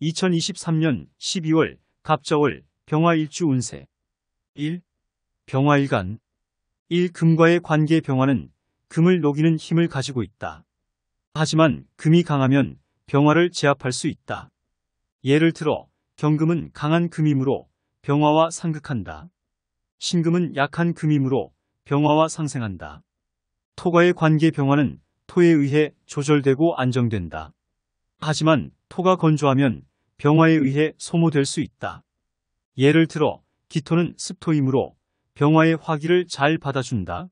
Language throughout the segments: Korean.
2023년 12월 갑자월 병화일주 운세 1. 병화일간 1. 금과의 관계. 병화는 금을 녹이는 힘을 가지고 있다. 하지만 금이 강하면 병화를 제압할 수 있다. 예를 들어 경금은 강한 금이므로 병화와 상극한다. 신금은 약한 금이므로 병화와 상생한다. 토과의 관계. 병화는 토에 의해 조절되고 안정된다. 하지만 토가 건조하면 병화에 의해 소모될 수 있다. 예를 들어 기토는 습토이므로 병화의 화기를 잘 받아준다.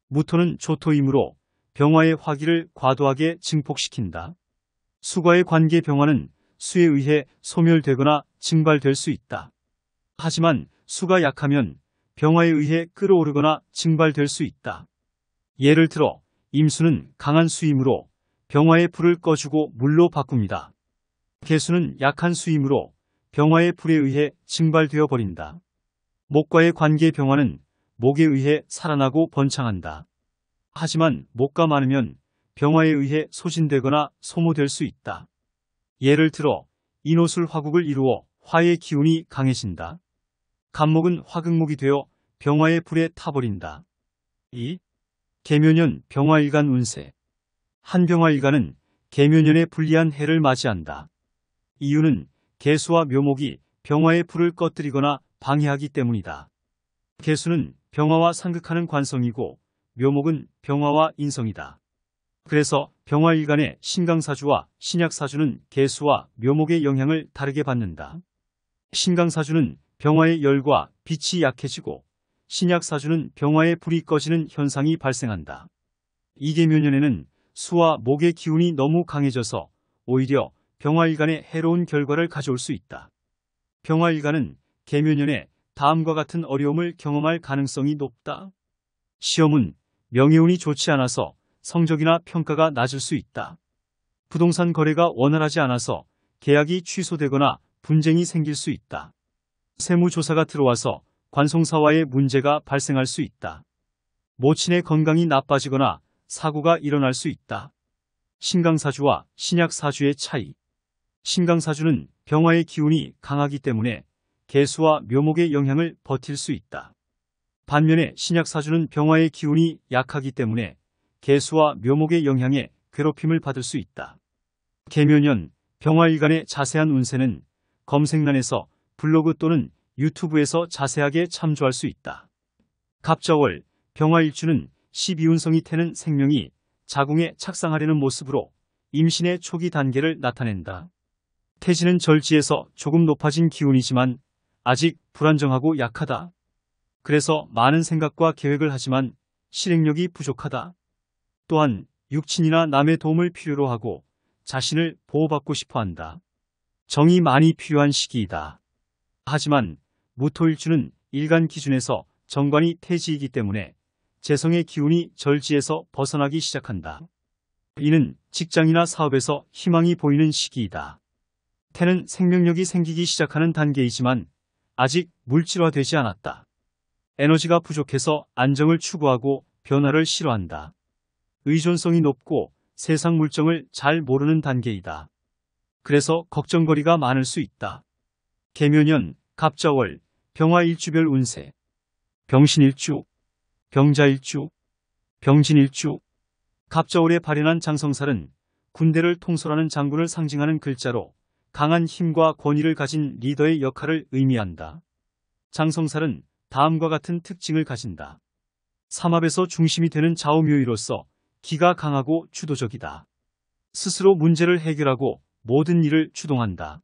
무토는 조토이므로 병화의 화기를 과도하게 증폭시킨다. 수과의 관계. 병화는 수에 의해 소멸되거나 증발될 수 있다. 하지만 수가 약하면 병화에 의해 끌어오르거나 증발될 수 있다. 예를 들어 임수는 강한 수이므로 병화의 불을 꺼주고 물로 바꿉니다. 개수는 약한 수이므로 병화의 불에 의해 증발되어 버린다. 목과의 관계. 병화는 목에 의해 살아나고 번창한다. 하지만 목가 많으면 병화에 의해 소진되거나 소모될 수 있다. 예를 들어 인호술 화국을 이루어 화의 기운이 강해진다. 간목은 화극목이 되어 병화의 불에 타버린다. 2. 계묘년 병화일간 운세. 한 병화일간은 계묘년에 불리한 해를 맞이한다. 이유는 계수와 묘목이 병화의 불을 꺼뜨리거나 방해하기 때문이다. 계수는 병화와 상극하는 관성이고 묘목은 병화와 인성이다. 그래서 병화일간의 신강사주와 신약사주는 계수와 묘목의 영향을 다르게 받는다. 신강사주는 병화의 열과 빛이 약해지고 신약사주는 병화의 불이 꺼지는 현상이 발생한다. 이 계묘년에는 수와 목의 기운이 너무 강해져서 오히려 병화일간에 해로운 결과를 가져올 수 있다. 병화일간은 계묘년에 다음과 같은 어려움을 경험할 가능성이 높다. 시험은 명예운이 좋지 않아서 성적이나 평가가 낮을 수 있다. 부동산 거래가 원활하지 않아서 계약이 취소되거나 분쟁이 생길 수 있다. 세무조사가 들어와서 관송사와의 문제가 발생할 수 있다. 모친의 건강이 나빠지거나 사고가 일어날 수 있다. 신강사주와 신약사주의 차이. 신강사주는 병화의 기운이 강하기 때문에 계수와 묘목의 영향을 버틸 수 있다. 반면에 신약사주는 병화의 기운이 약하기 때문에 계수와 묘목의 영향에 괴롭힘을 받을 수 있다. 계묘년 병화일간의 자세한 운세는 검색란에서 블로그 또는 유튜브에서 자세하게 참조할 수 있다. 갑자월 병화일주는 12운성이 태는 생명이 자궁에 착상하려는 모습으로 임신의 초기 단계를 나타낸다. 태지는 절지에서 조금 높아진 기운이지만 아직 불안정하고 약하다. 그래서 많은 생각과 계획을 하지만 실행력이 부족하다. 또한 육친이나 남의 도움을 필요로 하고 자신을 보호받고 싶어 한다. 정이 많이 필요한 시기이다. 하지만 무토일주는 일간 기준에서 정관이 태지이기 때문에 재성의 기운이 절지에서 벗어나기 시작한다. 이는 직장이나 사업에서 희망이 보이는 시기이다. 태는 생명력이 생기기 시작하는 단계이지만 아직 물질화되지 않았다. 에너지가 부족해서 안정을 추구하고 변화를 싫어한다. 의존성이 높고 세상 물정을 잘 모르는 단계이다. 그래서 걱정거리가 많을 수 있다. 계묘년 갑자월 병화일주별 운세. 병신일주, 병자일주, 병진일주. 갑자월에 발현한 장성살은 군대를 통솔하는 장군을 상징하는 글자로 강한 힘과 권위를 가진 리더의 역할을 의미한다. 장성살은 다음과 같은 특징을 가진다. 삼합에서 중심이 되는 좌우묘의로서 기가 강하고 주도적이다. 스스로 문제를 해결하고 모든 일을 주동한다.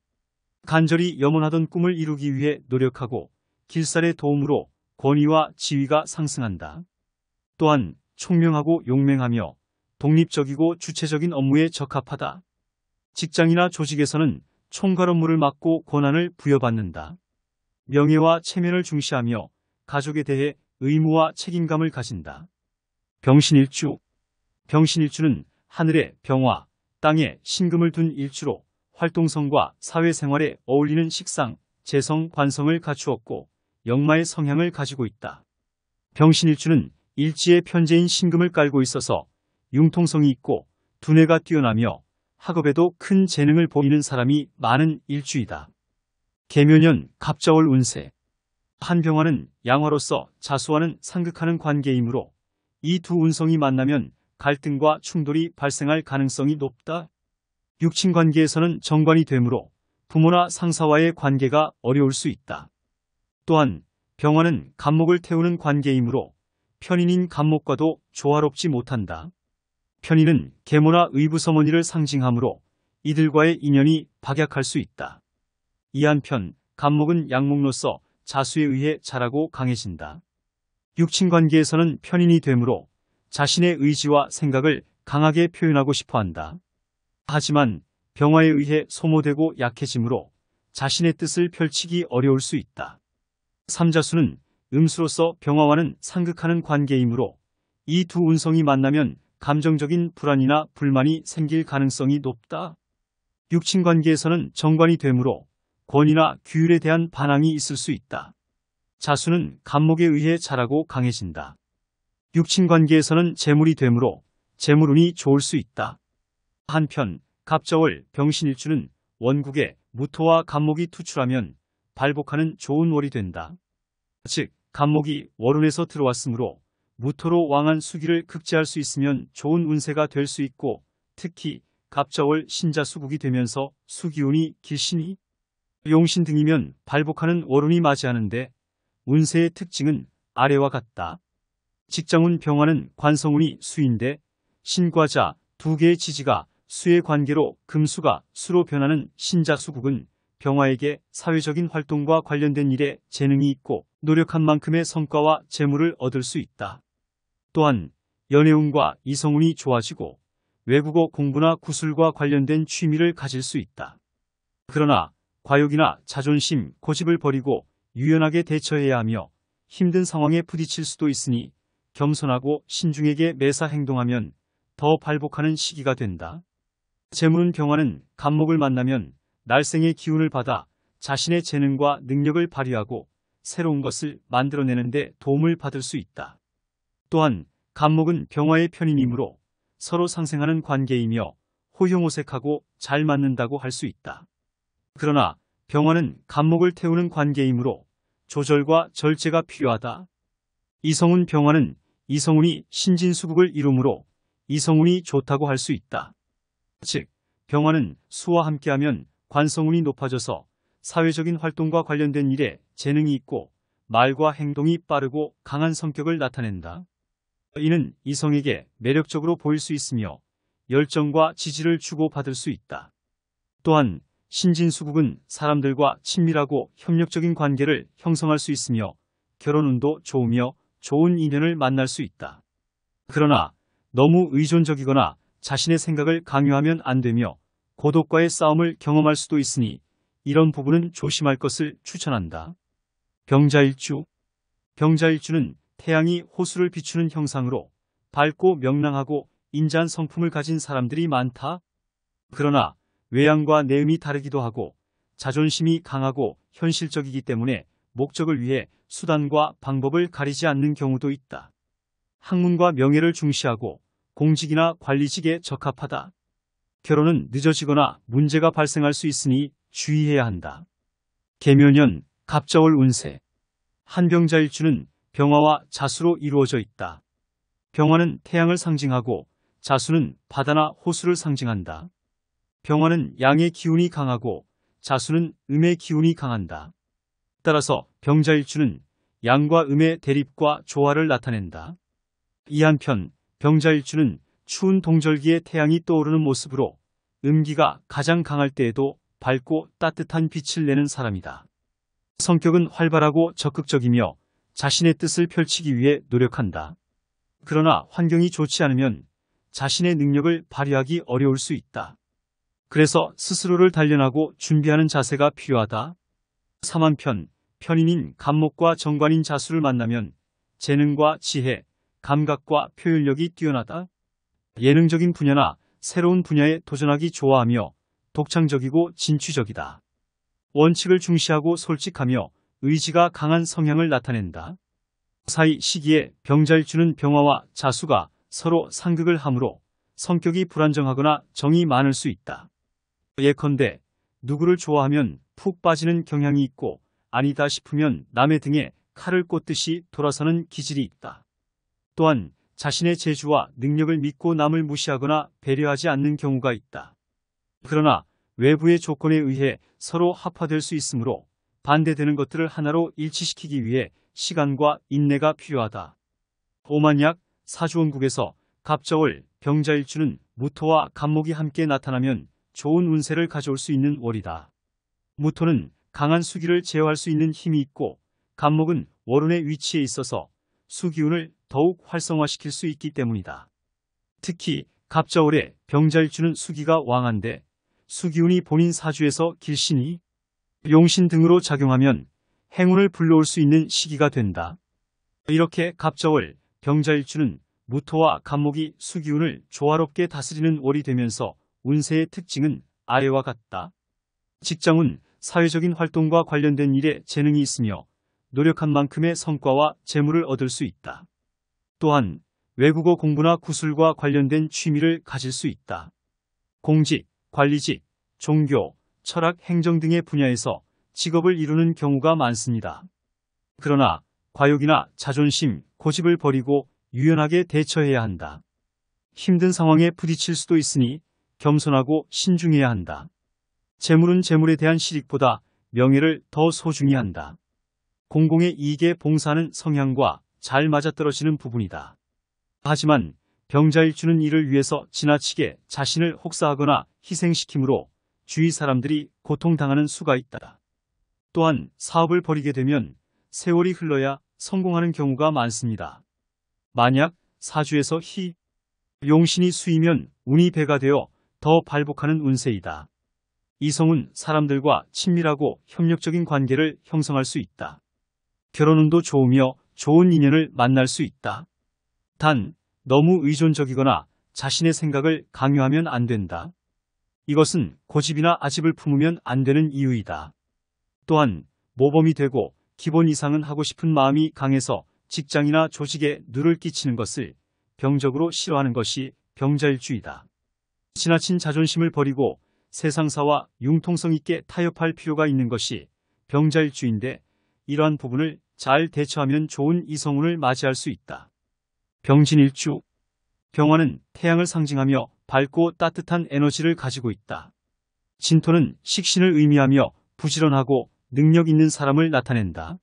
간절히 염원하던 꿈을 이루기 위해 노력하고 길살의 도움으로 권위와 지위가 상승한다. 또한 총명하고 용맹하며 독립적이고 주체적인 업무에 적합하다. 직장이나 조직에서는 총괄 업무를 맡고 권한을 부여받는다. 명예와 체면을 중시하며 가족에 대해 의무와 책임감을 가진다. 병신일주. 병신일주는 하늘에 병화, 땅에 신금을 둔 일주로 활동성과 사회생활에 어울리는 식상, 재성, 관성을 갖추었고 역마의 성향을 가지고 있다. 병신일주는 일지의 편재인 신금을 깔고 있어서 융통성이 있고 두뇌가 뛰어나며 학업에도 큰 재능을 보이는 사람이 많은 일주이다. 계묘년 갑자월 운세. 한 병화는 양화로서 자수와는 상극하는 관계이므로 이 두 운성이 만나면 갈등과 충돌이 발생할 가능성이 높다. 육친 관계에서는 정관이 되므로 부모나 상사와의 관계가 어려울 수 있다. 또한 병화는 간목을 태우는 관계이므로 편인인 간목과도 조화롭지 못한다. 편인은 계모나 의부서머니를 상징하므로 이들과의 인연이 박약할 수 있다. 이 한편 간목은 양목로서 자수에 의해 자라고 강해진다. 육친 관계에서는 편인이 되므로 자신의 의지와 생각을 강하게 표현하고 싶어 한다. 하지만 병화에 의해 소모되고 약해지므로 자신의 뜻을 펼치기 어려울 수 있다. 삼자수는 음수로서 병화와는 상극하는 관계이므로 이 두 운성이 만나면 감정적인 불안이나 불만이 생길 가능성이 높다. 육친 관계에서는 정관이 되므로 권위나 규율에 대한 반항이 있을 수 있다. 자수는 간목에 의해 자라고 강해진다. 육친 관계에서는 재물이 되므로 재물운이 좋을 수 있다. 한편 갑자월 병신일주는 원국에 무토와 간목이 투출하면 발복하는 좋은 월이 된다. 즉 간목이 월운에서 들어왔으므로 무토로 왕한 수기를 극제할 수 있으면 좋은 운세가 될 수 있고, 특히 갑자월 신자수국이 되면서 수기운이 길신이 용신 등이면 발복하는 월운이 맞이하는데 운세의 특징은 아래와 같다. 직장운 병화는 관성운이 수인데 신과자 두 개의 지지가 수의 관계로 금수가 수로 변하는 신자수국은 병화에게 사회적인 활동과 관련된 일에 재능이 있고 노력한 만큼의 성과와 재물을 얻을 수 있다. 또한 연애운과 이성운이 좋아지고 외국어 공부나 구술과 관련된 취미를 가질 수 있다. 그러나 과욕이나 자존심, 고집을 버리고 유연하게 대처해야 하며 힘든 상황에 부딪힐 수도 있으니 겸손하고 신중하게 매사 행동하면 더 발복하는 시기가 된다. 재물운 병화는 간목을 만나면 날생의 기운을 받아 자신의 재능과 능력을 발휘하고 새로운 것을 만들어내는 데 도움을 받을 수 있다. 또한 간목은 병화의 편인이므로 서로 상생하는 관계이며 호형호색하고 잘 맞는다고 할 수 있다. 그러나 병화는 간목을 태우는 관계이므로 조절과 절제가 필요하다. 이성운 병화는 이성운이 신진수국을 이루므로 이성운이 좋다고 할 수 있다. 즉, 병화는 수와 함께하면 관성운이 높아져서 사회적인 활동과 관련된 일에 재능이 있고 말과 행동이 빠르고 강한 성격을 나타낸다. 이는 이성에게 매력적으로 보일 수 있으며 열정과 지지를 주고받을 수 있다. 또한 신진수국은 사람들과 친밀하고 협력적인 관계를 형성할 수 있으며 결혼운도 좋으며 좋은 인연을 만날 수 있다. 그러나 너무 의존적이거나 자신의 생각을 강요하면 안 되며 고독과의 싸움을 경험할 수도 있으니 이런 부분은 조심할 것을 추천한다. 병자일주. 병자일주는 태양이 호수를 비추는 형상으로 밝고 명랑하고 인자한 성품을 가진 사람들이 많다. 그러나 외양과 내음이 다르기도 하고 자존심이 강하고 현실적이기 때문에 목적을 위해 수단과 방법을 가리지 않는 경우도 있다. 학문과 명예를 중시하고 공직이나 관리직에 적합하다. 결혼은 늦어지거나 문제가 발생할 수 있으니 주의해야 한다. 계묘년 갑자월 운세. 한병자일주는 병화와 자수로 이루어져 있다. 병화는 태양을 상징하고 자수는 바다나 호수를 상징한다. 병화는 양의 기운이 강하고 자수는 음의 기운이 강한다. 따라서 병자일주는 양과 음의 대립과 조화를 나타낸다. 이 한편 병자일주는 추운 동절기에 태양이 떠오르는 모습으로 음기가 가장 강할 때에도 밝고 따뜻한 빛을 내는 사람이다. 성격은 활발하고 적극적이며 자신의 뜻을 펼치기 위해 노력한다. 그러나 환경이 좋지 않으면 자신의 능력을 발휘하기 어려울 수 있다. 그래서 스스로를 단련하고 준비하는 자세가 필요하다. 3한편 편인인 간목과 정관인 자수를 만나면 재능과 지혜, 감각과 표현력이 뛰어나다. 예능적인 분야나 새로운 분야에 도전하기 좋아하며 독창적이고 진취적이다. 원칙을 중시하고 솔직하며 의지가 강한 성향을 나타낸다. 사이 시기에 병자일주는 병화와 자수가 서로 상극을 하므로 성격이 불안정하거나 정이 많을 수 있다. 예컨대 누구를 좋아하면 푹 빠지는 경향이 있고 아니다 싶으면 남의 등에 칼을 꽂듯이 돌아서는 기질이 있다. 또한 자신의 재주와 능력을 믿고 남을 무시하거나 배려하지 않는 경우가 있다. 그러나 외부의 조건에 의해 서로 합화될 수 있으므로 반대되는 것들을 하나로 일치시키기 위해 시간과 인내가 필요하다. 오만약 사주원국에서 갑저월 병자일주는 무토와 간목이 함께 나타나면 좋은 운세를 가져올 수 있는 월이다. 무토는 강한 수기를 제어할 수 있는 힘이 있고 간목은 월운의 위치에 있어서 수기운을 더욱 활성화시킬 수 있기 때문이다. 특히 갑저월에 병자일주는 수기가 왕한데 수기운이 본인 사주에서 길신이 용신 등으로 작용하면 행운을 불러올 수 있는 시기가 된다. 이렇게 갑저월 병자일주는 무토와 간목이 수기운을 조화롭게 다스리는 월이 되면서 운세의 특징은 아래와 같다. 직장운, 사회적인 활동과 관련된 일에 재능이 있으며 노력한 만큼의 성과와 재물을 얻을 수 있다. 또한 외국어 공부나 구술과 관련된 취미를 가질 수 있다. 공직, 관리직, 종교, 철학, 행정 등의 분야에서 직업을 이루는 경우가 많습니다. 그러나 과욕이나 자존심, 고집을 버리고 유연하게 대처해야 한다. 힘든 상황에 부딪힐 수도 있으니 겸손하고 신중해야 한다. 재물은 재물에 대한 실익보다 명예를 더 소중히 한다. 공공의 이익에 봉사하는 성향과 잘 맞아떨어지는 부분이다. 하지만 병자일주는 이를 위해서 지나치게 자신을 혹사하거나 희생시키므로 주위 사람들이 고통당하는 수가 있다. 또한 사업을 벌이게 되면 세월이 흘러야 성공하는 경우가 많습니다. 만약 사주에서 용신이 수이면 운이 배가 되어 더 발복하는 운세이다. 이성은 사람들과 친밀하고 협력적인 관계를 형성할 수 있다. 결혼운도 좋으며 좋은 인연을 만날 수 있다. 단, 너무 의존적이거나 자신의 생각을 강요하면 안 된다. 이것은 고집이나 아집을 품으면 안 되는 이유이다. 또한 모범이 되고 기본 이상은 하고 싶은 마음이 강해서 직장이나 조직에 누를 끼치는 것을 병적으로 싫어하는 것이 병자일주이다. 지나친 자존심을 버리고 세상사와 융통성 있게 타협할 필요가 있는 것이 병자일주인데 이러한 부분을 잘 대처하면 좋은 이성운을 맞이할 수 있다. 병진일주. 병화는 태양을 상징하며 밝고 따뜻한 에너지를 가지고 있다. 진토는 식신을 의미하며 부지런하고 능력 있는 사람을 나타낸다.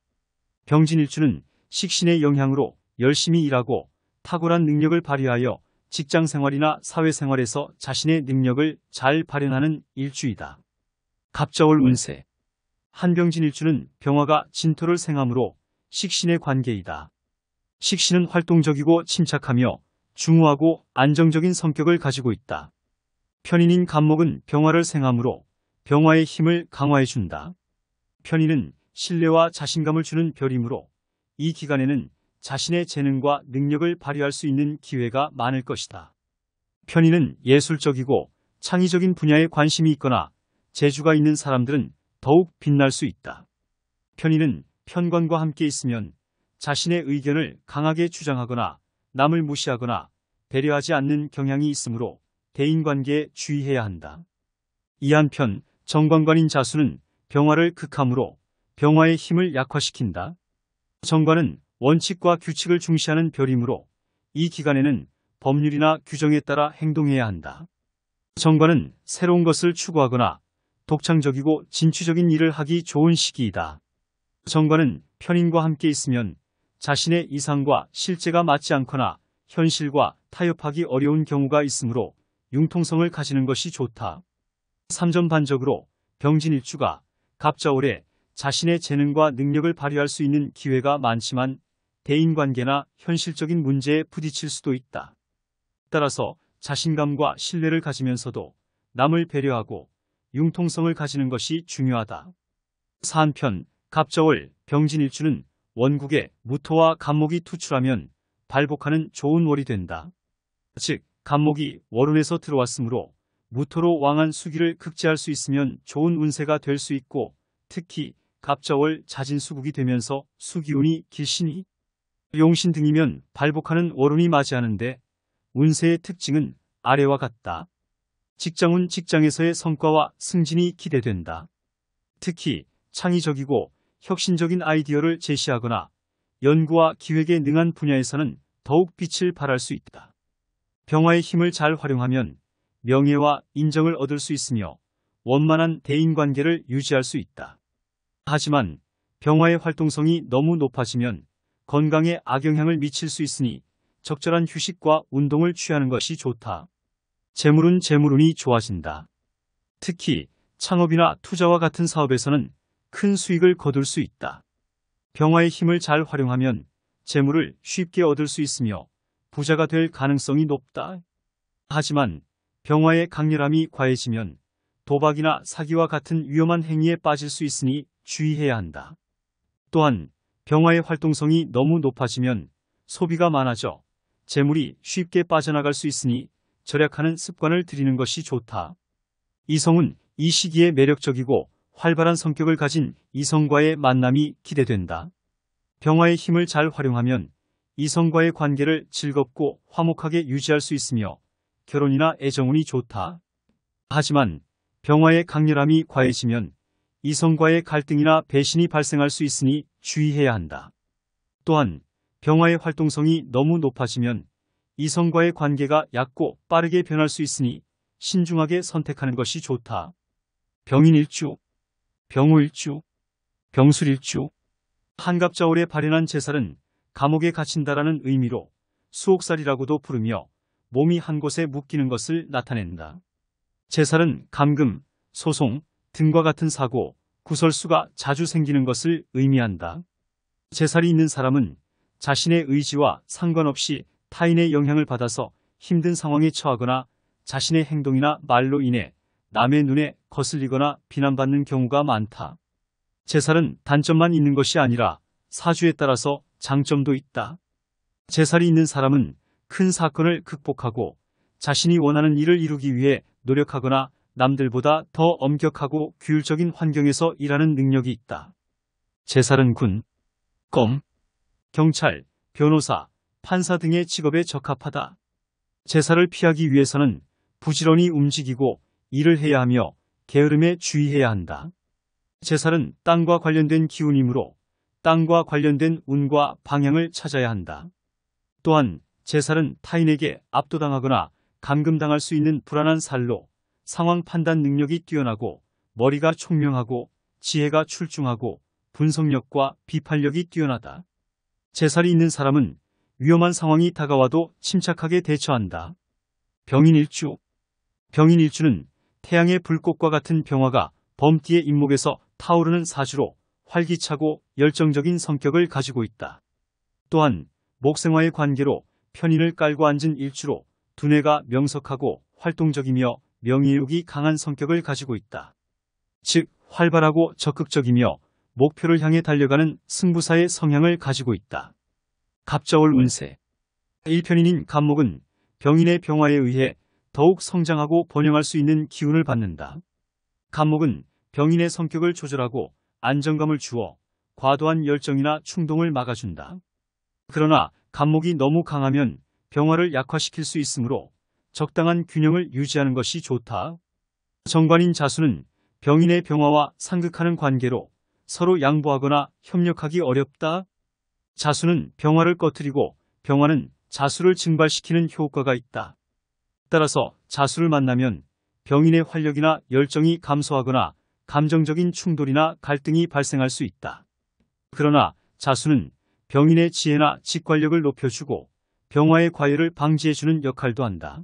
병진일주는 식신의 영향으로 열심히 일하고 탁월한 능력을 발휘하여 직장생활이나 사회생활에서 자신의 능력을 잘 발현하는 일주이다. 갑저월 운세. 한병진일주는 병화가 진토를 생하므로 식신의 관계이다. 식신은 활동적이고 침착하며 중후하고 안정적인 성격을 가지고 있다. 편인인 간목은 병화를 생하므로 병화의 힘을 강화해준다. 편인은 신뢰와 자신감을 주는 별이므로 이 기간에는 자신의 재능과 능력을 발휘할 수 있는 기회가 많을 것이다. 편인은 예술적이고 창의적인 분야에 관심이 있거나 재주가 있는 사람들은 더욱 빛날 수 있다. 편인은 편관과 함께 있으면 자신의 의견을 강하게 주장하거나 남을 무시하거나 배려하지 않는 경향이 있으므로 대인관계에 주의해야 한다. 이 한편 정관관인 자수는 병화를 극함으로 병화의 힘을 약화시킨다. 정관은 원칙과 규칙을 중시하는 별이므로 이 기간에는 법률이나 규정에 따라 행동해야 한다. 정관은 새로운 것을 추구하거나 독창적이고 진취적인 일을 하기 좋은 시기이다. 정관은 편인과 함께 있으면 자신의 이상과 실제가 맞지 않거나 현실과 타협하기 어려운 경우가 있으므로 융통성을 가지는 것이 좋다. 삼전반적으로 병진일주가 갑자월에 자신의 재능과 능력을 발휘할 수 있는 기회가 많지만 대인관계나 현실적인 문제에 부딪힐 수도 있다. 따라서 자신감과 신뢰를 가지면서도 남을 배려하고 융통성을 가지는 것이 중요하다. 한편 갑자월 병진일주는 원국에 무토와 간목이 투출하면 발복하는 좋은 월이 된다. 즉 간목이 월운에서 들어왔으므로 무토로 왕한 수기를 극제할 수 있으면 좋은 운세가 될 수 있고 특히 갑자월 자진수국이 되면서 수기운이 길신이 용신 등이면 발복하는 월운이 맞이하는데 운세의 특징은 아래와 같다. 직장운 직장에서의 성과와 승진이 기대된다. 특히 창의적이고 혁신적인 아이디어를 제시하거나 연구와 기획에 능한 분야에서는 더욱 빛을 발할 수 있다. 병화의 힘을 잘 활용하면 명예와 인정을 얻을 수 있으며 원만한 대인관계를 유지할 수 있다. 하지만 병화의 활동성이 너무 높아지면 건강에 악영향을 미칠 수 있으니 적절한 휴식과 운동을 취하는 것이 좋다. 재물은 재물운이 좋아진다. 특히 창업이나 투자와 같은 사업에서는 큰 수익을 거둘 수 있다. 병화의 힘을 잘 활용하면 재물을 쉽게 얻을 수 있으며 부자가 될 가능성이 높다. 하지만 병화의 강렬함이 과해지면 도박이나 사기와 같은 위험한 행위에 빠질 수 있으니 주의해야 한다. 또한 병화의 활동성이 너무 높아지면 소비가 많아져 재물이 쉽게 빠져나갈 수 있으니 절약하는 습관을 들이는 것이 좋다. 이성은 이 시기에 매력적이고 활발한 성격을 가진 이성과의 만남이 기대된다. 병화의 힘을 잘 활용하면 이성과의 관계를 즐겁고 화목하게 유지할 수 있으며 결혼이나 애정운이 좋다. 하지만 병화의 강렬함이 과해지면 이성과의 갈등이나 배신이 발생할 수 있으니 주의해야 한다. 또한 병화의 활동성이 너무 높아지면 이성과의 관계가 얕고 빠르게 변할 수 있으니 신중하게 선택하는 것이 좋다. 병인일주, 병호일주, 병술일주. 한갑자월에 발현한 제살은 감옥에 갇힌다라는 의미로 수옥살이라고도 부르며 몸이 한 곳에 묶이는 것을 나타낸다. 제살은 감금, 소송 등과 같은 사고, 구설수가 자주 생기는 것을 의미한다. 제살이 있는 사람은 자신의 의지와 상관없이 타인의 영향을 받아서 힘든 상황에 처하거나 자신의 행동이나 말로 인해 남의 눈에 거슬리거나 비난받는 경우가 많다. 제살은 단점만 있는 것이 아니라 사주에 따라서 장점도 있다. 제살이 있는 사람은 큰 사건을 극복하고 자신이 원하는 일을 이루기 위해 노력하거나 남들보다 더 엄격하고 규율적인 환경에서 일하는 능력이 있다. 제살은 군, 검, 경찰, 변호사, 판사 등의 직업에 적합하다. 제살을 피하기 위해서는 부지런히 움직이고 일을 해야 하며 게으름에 주의해야 한다. 제살은 땅과 관련된 기운이므로 땅과 관련된 운과 방향을 찾아야 한다. 또한 제살은 타인에게 압도당하거나 감금당할 수 있는 불안한 살로 상황 판단 능력이 뛰어나고 머리가 총명하고 지혜가 출중하고 분석력과 비판력이 뛰어나다. 제살이 있는 사람은 위험한 상황이 다가와도 침착하게 대처한다. 병인일주. 병인일주는 태양의 불꽃과 같은 병화가 범띠의 인목에서 타오르는 사주로 활기차고 열정적인 성격을 가지고 있다. 또한 목생화의 관계로 편인을 깔고 앉은 일주로 두뇌가 명석하고 활동적이며 명예욕이 강한 성격을 가지고 있다. 즉 활발하고 적극적이며 목표를 향해 달려가는 승부사의 성향을 가지고 있다. 갑자월 운세. 1편인인 갑목은 병인의 병화에 의해 더욱 성장하고 번영할 수 있는 기운을 받는다. 갑목은 병인의 성격을 조절하고 안정감을 주어 과도한 열정이나 충동을 막아준다. 그러나 갑목이 너무 강하면 병화를 약화시킬 수 있으므로 적당한 균형을 유지하는 것이 좋다. 정관인 자수는 병인의 병화와 상극하는 관계로 서로 양보하거나 협력하기 어렵다. 자수는 병화를 꺼트리고 병화는 자수를 증발시키는 효과가 있다. 따라서 자수를 만나면 병인의 활력이나 열정이 감소하거나 감정적인 충돌이나 갈등이 발생할 수 있다. 그러나 자수는 병인의 지혜나 직관력을 높여주고 병화의 과열을 방지해주는 역할도 한다.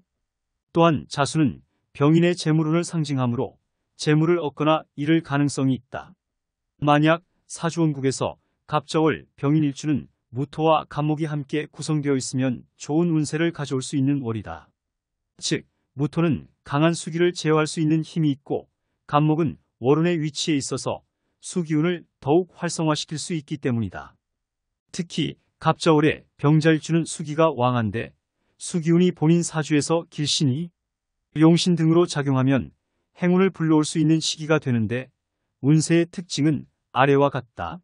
또한 자수는 병인의 재물운을 상징하므로 재물을 얻거나 잃을 가능성이 있다. 만약 사주원국에서 갑자월 병인일주는 무토와 갑목이 함께 구성되어 있으면 좋은 운세를 가져올 수 있는 월이다. 즉, 무토는 강한 수기를 제어할 수 있는 힘이 있고 갑목은 월운의 위치에 있어서 수기운을 더욱 활성화시킬 수 있기 때문이다. 특히 갑자월에 병자일주는 수기가 왕한데 수기운이 본인 사주에서 길신이 용신 등으로 작용하면 행운을 불러올 수 있는 시기가 되는데 운세의 특징은 아래와 같다.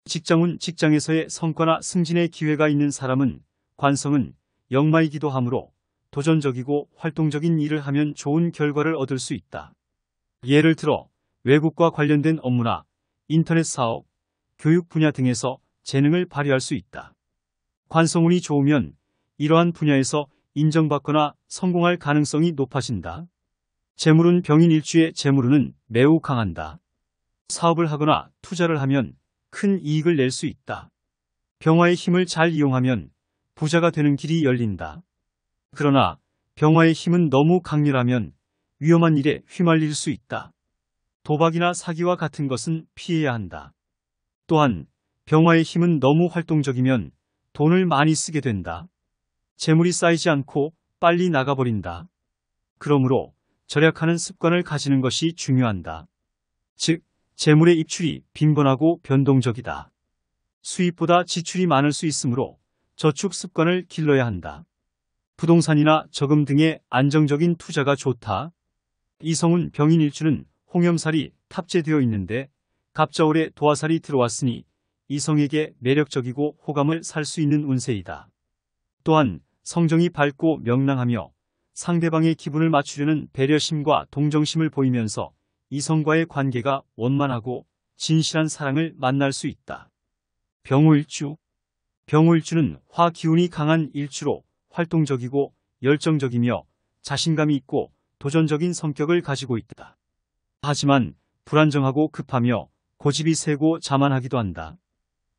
직장운 직장에서의 성과나 승진의 기회가 있는 사람은 관성은 역마이기도 하므로 도전적이고 활동적인 일을 하면 좋은 결과를 얻을 수 있다. 예를 들어 외국과 관련된 업무나 인터넷 사업, 교육 분야 등에서 재능을 발휘할 수 있다. 관성운이 좋으면 이러한 분야에서 인정받거나 성공할 가능성이 높아진다. 재물운 병인일주의 재물운은 매우 강한다. 사업을 하거나 투자를 하면 큰 이익을 낼 수 있다. 병화의 힘을 잘 이용하면 부자가 되는 길이 열린다. 그러나 병화의 힘은 너무 강렬하면 위험한 일에 휘말릴 수 있다. 도박이나 사기와 같은 것은 피해야 한다. 또한 병화의 힘은 너무 활동적이면 돈을 많이 쓰게 된다. 재물이 쌓이지 않고 빨리 나가버린다. 그러므로 절약하는 습관을 가지는 것이 중요한다. 즉, 재물의 입출이 빈번하고 변동적이다. 수입보다 지출이 많을 수 있으므로 저축 습관을 길러야 한다. 부동산이나 저금 등의 안정적인 투자가 좋다. 이성운 병인일주는 홍염살이 탑재되어 있는데 갑자월에 도화살이 들어왔으니 이성에게 매력적이고 호감을 살 수 있는 운세이다. 또한 성정이 밝고 명랑하며 상대방의 기분을 맞추려는 배려심과 동정심을 보이면서 이성과의 관계가 원만하고 진실한 사랑을 만날 수 있다. 병호일주. 병호일주는 화 기운이 강한 일주로 활동적이고 열정적이며 자신감이 있고 도전적인 성격을 가지고 있다. 하지만 불안정하고 급하며 고집이 세고 자만하기도 한다.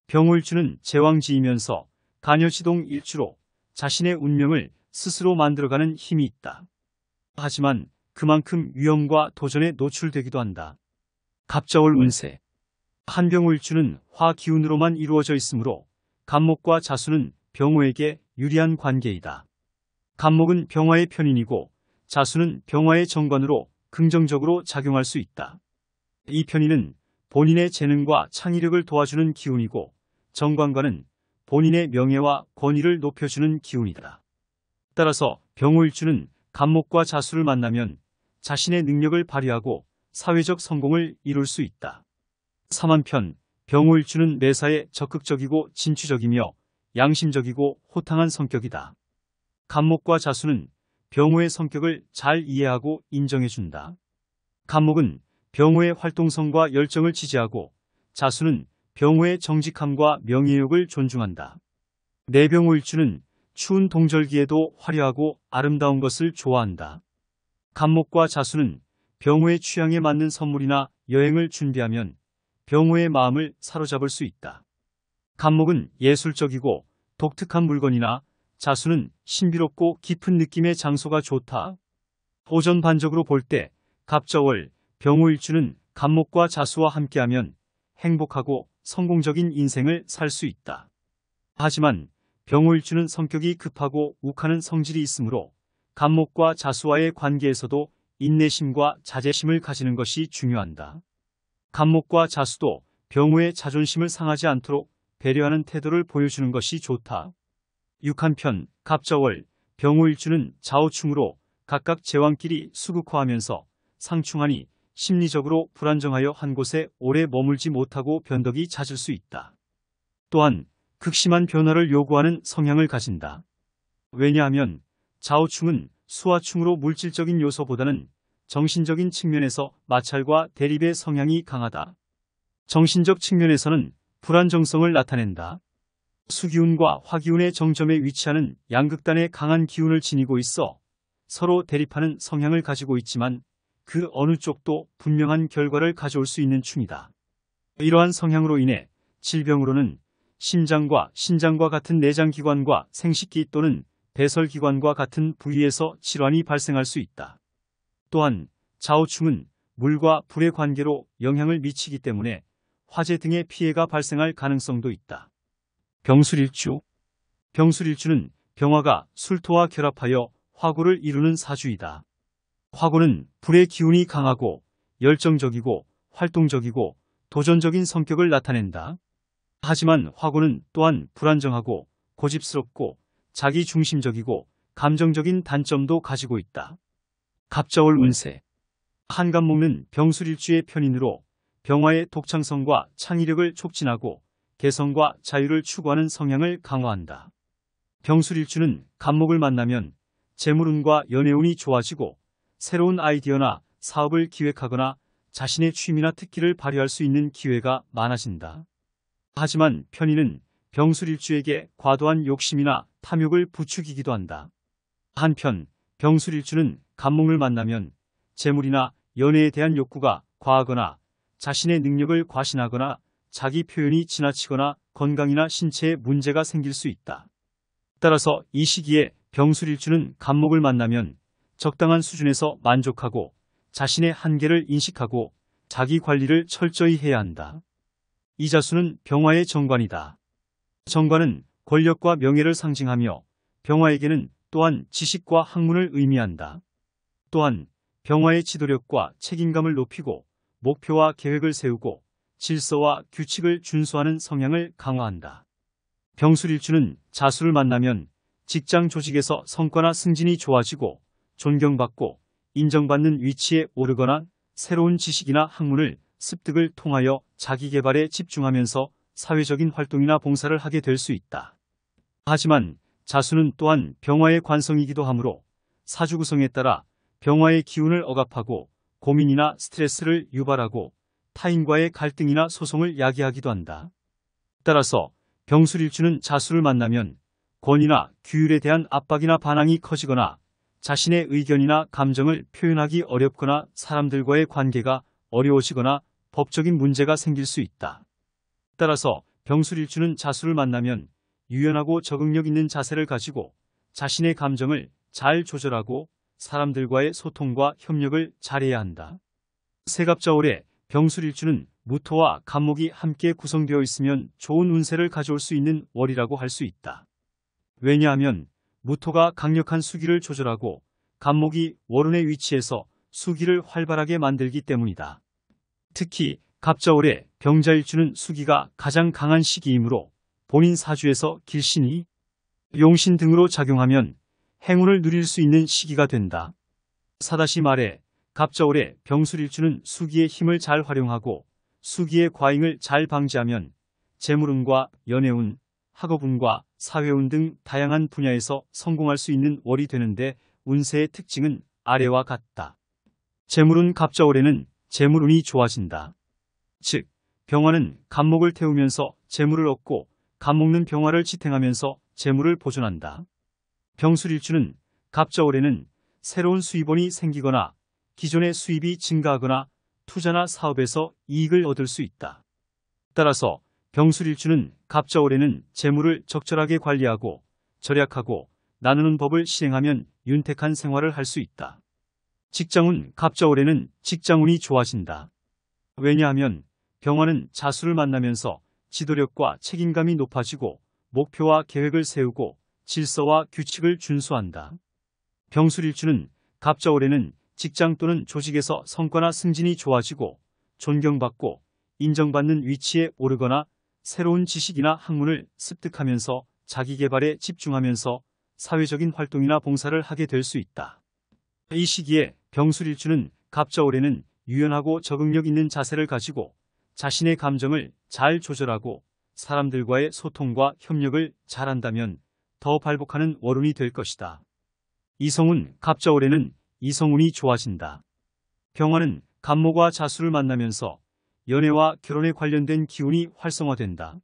병호일주는 제왕지이면서 간여지동 일주로 자신의 운명을 스스로 만들어가는 힘이 있다. 하지만 그만큼 위험과 도전에 노출되기도 한다. 갑자월 운세. 한병호일주는 화 기운으로만 이루어져 있으므로 간목과 자수는 병호에게 유리한 관계이다. 간목은 병화의 편인이고 자수는 병화의 정관으로 긍정적으로 작용할 수 있다. 이 편인은 본인의 재능과 창의력을 도와주는 기운이고 정관과는 본인의 명예와 권위를 높여주는 기운이다. 따라서 병호일주는 간목과 자수를 만나면 자신의 능력을 발휘하고 사회적 성공을 이룰 수 있다. 삼한편, 병호일주는 매사에 적극적이고 진취적이며 양심적이고 호탕한 성격이다. 간목과 자수는 병호의 성격을 잘 이해하고 인정해준다. 간목은 병호의 활동성과 열정을 지지하고 자수는 병호의 정직함과 명예욕을 존중한다. 내병호일주는 추운 동절기에도 화려하고 아름다운 것을 좋아한다. 간목과 자수는 병호의 취향에 맞는 선물이나 여행을 준비하면 병호의 마음을 사로잡을 수 있다. 간목은 예술적이고 독특한 물건이나 자수는 신비롭고 깊은 느낌의 장소가 좋다. 오전 반적으로 볼 때 갑자월, 병호일주는 간목과 자수와 함께하면 행복하고 성공적인 인생을 살 수 있다. 하지만 병호일주는 성격이 급하고 욱하는 성질이 있으므로 간목과 자수와의 관계에서도 인내심과 자제심을 가지는 것이 중요하다. 간목과 자수도 병호의 자존심을 상하지 않도록 배려하는 태도를 보여주는 것이 좋다. 육한편, 갑자월, 병호일주는 좌우충으로 각각 제왕끼리 수극화하면서 상충하니 심리적으로 불안정하여 한 곳에 오래 머물지 못하고 변덕이 잦을 수 있다. 또한 극심한 변화를 요구하는 성향을 가진다. 왜냐하면 좌우충은 수화충으로 물질적인 요소보다는 정신적인 측면에서 마찰과 대립의 성향이 강하다. 정신적 측면에서는 불안정성을 나타낸다. 수기운과 화기운의 정점에 위치하는 양극단의 강한 기운을 지니고 있어 서로 대립하는 성향을 가지고 있지만 그 어느 쪽도 분명한 결과를 가져올 수 있는 충이다. 이러한 성향으로 인해 질병으로는 심장과 신장과 같은 내장기관과 생식기 또는 배설기관과 같은 부위에서 질환이 발생할 수 있다. 또한 좌우충은 물과 불의 관계로 영향을 미치기 때문에 화재 등의 피해가 발생할 가능성도 있다. 병술일주. 병술일주는 병화가 술토와 결합하여 화고를 이루는 사주이다. 화고는 불의 기운이 강하고 열정적이고 활동적이고 도전적인 성격을 나타낸다. 하지만 화고는 또한 불안정하고 고집스럽고 자기중심적이고 감정적인 단점도 가지고 있다. 갑자월 운세. 한간목는 병술일주의 편인으로 병화의 독창성과 창의력을 촉진하고 개성과 자유를 추구하는 성향을 강화한다. 병술일주는 간목을 만나면 재물운과 연애운이 좋아지고 새로운 아이디어나 사업을 기획하거나 자신의 취미나 특기를 발휘할 수 있는 기회가 많아진다. 하지만 편인은 병술일주에게 과도한 욕심이나 탐욕을 부추기기도 한다. 한편 병술일주는 간목을 만나면 재물이나 연애에 대한 욕구가 과하거나 자신의 능력을 과신하거나 자기 표현이 지나치거나 건강이나 신체에 문제가 생길 수 있다. 따라서 이 시기에 병술일주는 간목을 만나면 적당한 수준에서 만족하고 자신의 한계를 인식하고 자기 관리를 철저히 해야 한다. 이자수는 병화의 정관이다. 정관은 권력과 명예를 상징하며 병화에게는 또한 지식과 학문을 의미한다. 또한 병화의 지도력과 책임감을 높이고 목표와 계획을 세우고 질서와 규칙을 준수하는 성향을 강화한다. 병술일주는 자수를 만나면 직장 조직에서 성과나 승진이 좋아지고 존경받고 인정받는 위치에 오르거나 새로운 지식이나 학문을 습득을 통하여 자기 개발에 집중하면서 사회적인 활동이나 봉사를 하게 될 수 있다. 하지만 자수는 또한 병화의 관성이기도 하므로 사주 구성에 따라 병화의 기운을 억압하고 고민이나 스트레스를 유발하고 타인과의 갈등이나 소송을 야기하기도 한다. 따라서 병술일주는 자수를 만나면 권위나 규율에 대한 압박이나 반항이 커지거나 자신의 의견이나 감정을 표현하기 어렵거나 사람들과의 관계가 어려워지거나 법적인 문제가 생길 수 있다. 따라서 병술일주는 자수를 만나면 유연하고 적응력 있는 자세를 가지고 자신의 감정을 잘 조절하고 사람들과의 소통과 협력을 잘해야 한다. 세갑자월에 병술일주는 무토와 간목이 함께 구성되어 있으면 좋은 운세를 가져올 수 있는 월이라고 할 수 있다. 왜냐하면 무토가 강력한 수기를 조절하고 간목이 월운의 위치에서 수기를 활발하게 만들기 때문이다. 특히 갑자월에 병자일주는 수기가 가장 강한 시기이므로 본인 사주에서 길신이 용신 등으로 작용하면 행운을 누릴 수 있는 시기가 된다. 사다시 말해 갑자월에 병술일주는 수기의 힘을 잘 활용하고 수기의 과잉을 잘 방지하면 재물운과 연애운, 학업운과 사회운 등 다양한 분야에서 성공할 수 있는 월이 되는데 운세의 특징은 아래와 같다. 재물운 갑자월에는 재물운이 좋아진다. 즉, 병화는 간목을 태우면서 재물을 얻고 간목는 병화를 지탱하면서 재물을 보존한다. 병술일주는 갑자월에는 새로운 수입원이 생기거나 기존의 수입이 증가하거나 투자나 사업에서 이익을 얻을 수 있다. 따라서 병술일주는 갑자월에는 재물을 적절하게 관리하고 절약하고 나누는 법을 실행하면 윤택한 생활을 할 수 있다. 직장운 갑자월에는 직장운이 좋아진다. 왜냐하면 병화는 자수를 만나면서 지도력과 책임감이 높아지고 목표와 계획을 세우고 질서와 규칙을 준수한다. 병술일주는 갑자월에는 직장 또는 조직에서 성과나 승진이 좋아지고 존경받고 인정받는 위치에 오르거나 새로운 지식이나 학문을 습득하면서 자기 개발에 집중하면서 사회적인 활동이나 봉사를 하게 될 수 있다. 이 시기에 병술일주는 갑자월에는 유연하고 적응력 있는 자세를 가지고 자신의 감정을 잘 조절하고 사람들과의 소통과 협력을 잘한다면 더 발복하는 월운이 될 것이다. 이성운 갑자월에는 이성운이 좋아진다. 병화는 간목과 자수를 만나면서 연애와 결혼에 관련된 기운이 활성화된다.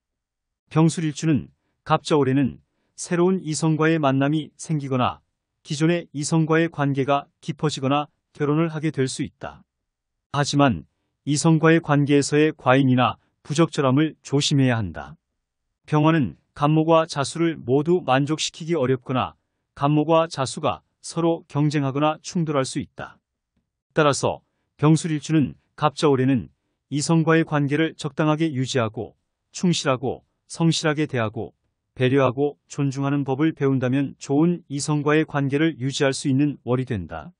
병술일주는 갑자월에는 새로운 이성과의 만남이 생기거나 기존의 이성과의 관계가 깊어지거나 결혼을 하게 될 수 있다. 하지만 이성과의 관계에서의 과잉이나 부적절함을 조심해야 한다. 병화는 간목과 자수를 모두 만족시키기 어렵거나 간목과 자수가 서로 경쟁하거나 충돌할 수 있다. 따라서 병술일주는 갑자월에는 이성과의 관계를 적당하게 유지하고 충실하고 성실하게 대하고 배려하고 존중하는 법을 배운다면 좋은 이성과의 관계를 유지할 수 있는 월이 된다.